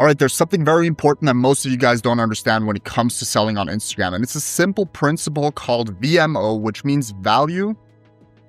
All right, there's something very important that most of you guys don't understand when it comes to selling on Instagram. And it's a simple principle called VMO, which means value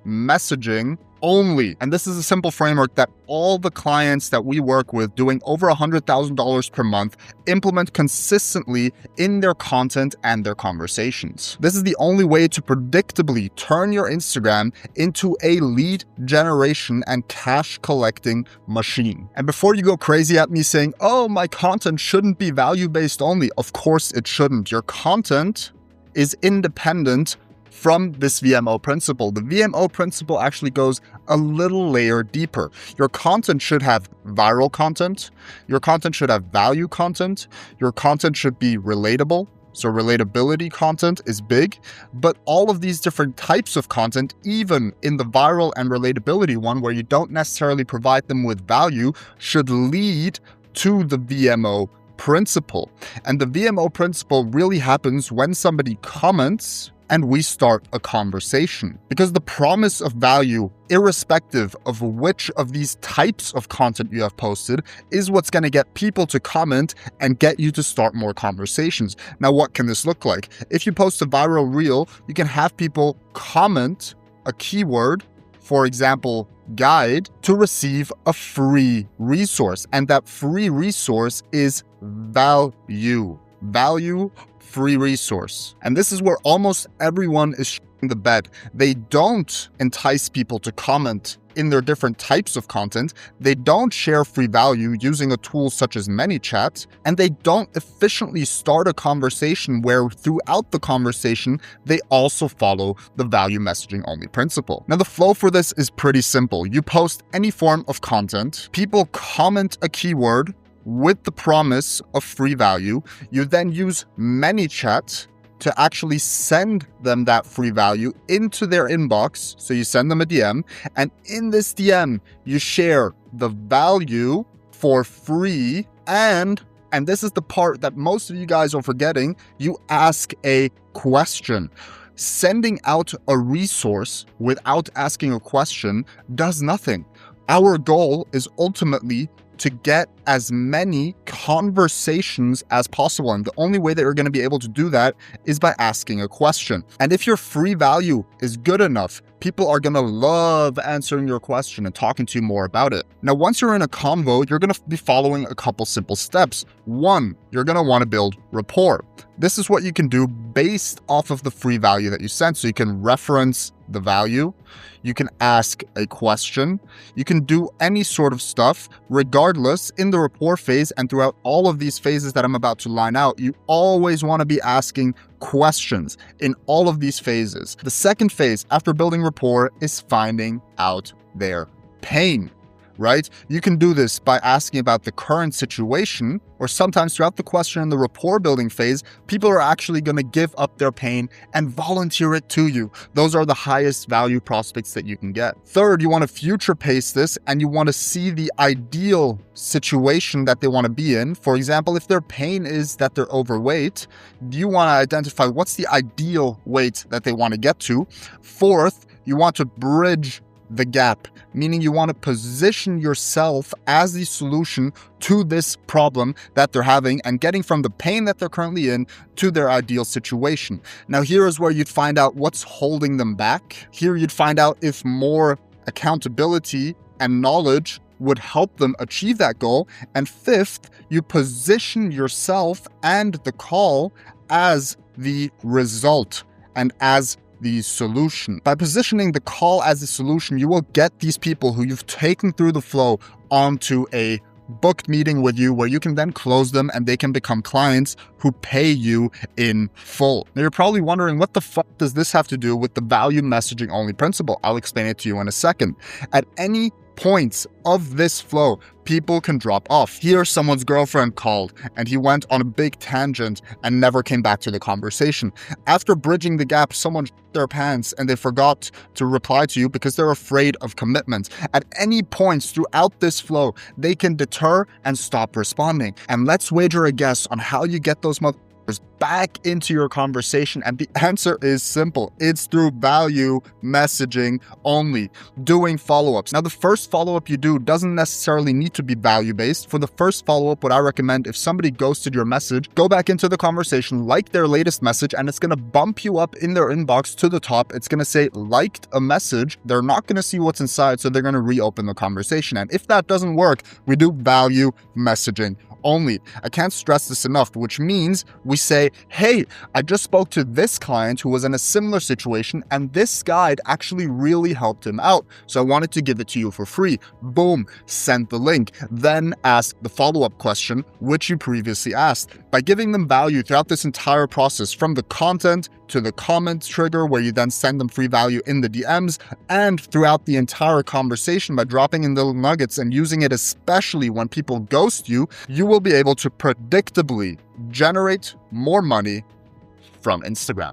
messaging only. And this is a simple framework that all the clients that we work with doing over $100,000 per month implement consistently in their content and their conversations. This is the only way to predictably turn your Instagram into a lead generation and cash collecting machine. And before you go crazy at me saying, oh, my content shouldn't be value-based only, of course it shouldn't. Your content is independent from this VMO principle. The VMO principle actually goes a little layer deeper. Your content should have viral content. Your content should have value content. Your content should be relatable. So relatability content is big, but all of these different types of content, even in the viral and relatability one where you don't necessarily provide them with value, should lead to the VMO principle. And the VMO principle really happens when somebody comments and we start a conversation. Because the promise of value, irrespective of which of these types of content you have posted, is what's going to get people to comment and get you to start more conversations. Now, what can this look like? If you post a viral reel, you can have people comment a keyword, for example, guide, to receive a free resource. And that free resource is value. Value, free resource. And this is where almost everyone is shitting the bed. They don't entice people to comment in their different types of content. They don't share free value using a tool such as ManyChat, and they don't efficiently start a conversation where throughout the conversation, they also follow the value messaging only principle. Now, the flow for this is pretty simple. You post any form of content, people comment a keyword with the promise of free value. You then use ManyChat to actually send them that free value into their inbox. So you send them a DM, and in this DM, you share the value for free, and this is the part that most of you guys are forgetting, you ask a question. Sending out a resource without asking a question does nothing. Our goal is ultimately to get as many conversations as possible. And the only way that you're going to be able to do that is by asking a question. And if your free value is good enough, people are going to love answering your question and talking to you more about it. Now, once you're in a convo, you're going to be following a couple simple steps. One, you're going to want to build rapport. This is what you can do based off of the free value that you sent. So you can reference the value, you can ask a question, you can do any sort of stuff. Regardless, in the rapport phase and throughout all of these phases that I'm about to line out, you always want to be asking questions in all of these phases. The second phase after building rapport is finding out their pain. Right? You can do this by asking about the current situation, or sometimes throughout the question in the rapport building phase, people are actually going to give up their pain and volunteer it to you. Those are the highest value prospects that you can get. Third, you want to future pace this and you want to see the ideal situation that they want to be in. For example, if their pain is that they're overweight, you want to identify what's the ideal weight that they want to get to. Fourth, you want to bridge the gap, meaning you want to position yourself as the solution to this problem that they're having and getting from the pain that they're currently in to their ideal situation. Now, here is where you'd find out what's holding them back. Here you'd find out if more accountability and knowledge would help them achieve that goal. And fifth, you position yourself and the call as the result and as the solution. By positioning the call as a solution, you will get these people who you've taken through the flow onto a booked meeting with you where you can then close them and they can become clients who pay you in full. Now, you're probably wondering, what the fuck does this have to do with the value messaging only principle? I'll explain it to you in a second. At any points of this flow, people can drop off. Here, someone's girlfriend called and he went on a big tangent and never came back to the conversation. After bridging the gap, someone shit their pants and they forgot to reply to you because they're afraid of commitment. At any points throughout this flow, they can deter and stop responding. And let's wager a guess on how you get those back into your conversation? And the answer is simple. It's through value messaging only, doing follow-ups. Now, the first follow-up you do doesn't necessarily need to be value-based. For the first follow-up, what I recommend, if somebody ghosted your message, go back into the conversation, like their latest message, and it's going to bump you up in their inbox to the top. It's going to say liked a message. They're not going to see what's inside, so they're going to reopen the conversation. And if that doesn't work, we do value messaging only. I can't stress this enough, which means we say, hey, I just spoke to this client who was in a similar situation, and this guide actually really helped him out. So I wanted to give it to you for free. Boom, send the link. Then ask the follow-up question, which you previously asked. By giving them value throughout this entire process, from the content to the comment trigger, where you then send them free value in the DMs, and throughout the entire conversation by dropping in little nuggets and using it especially when people ghost you, you will be able to predictably generate more money from Instagram.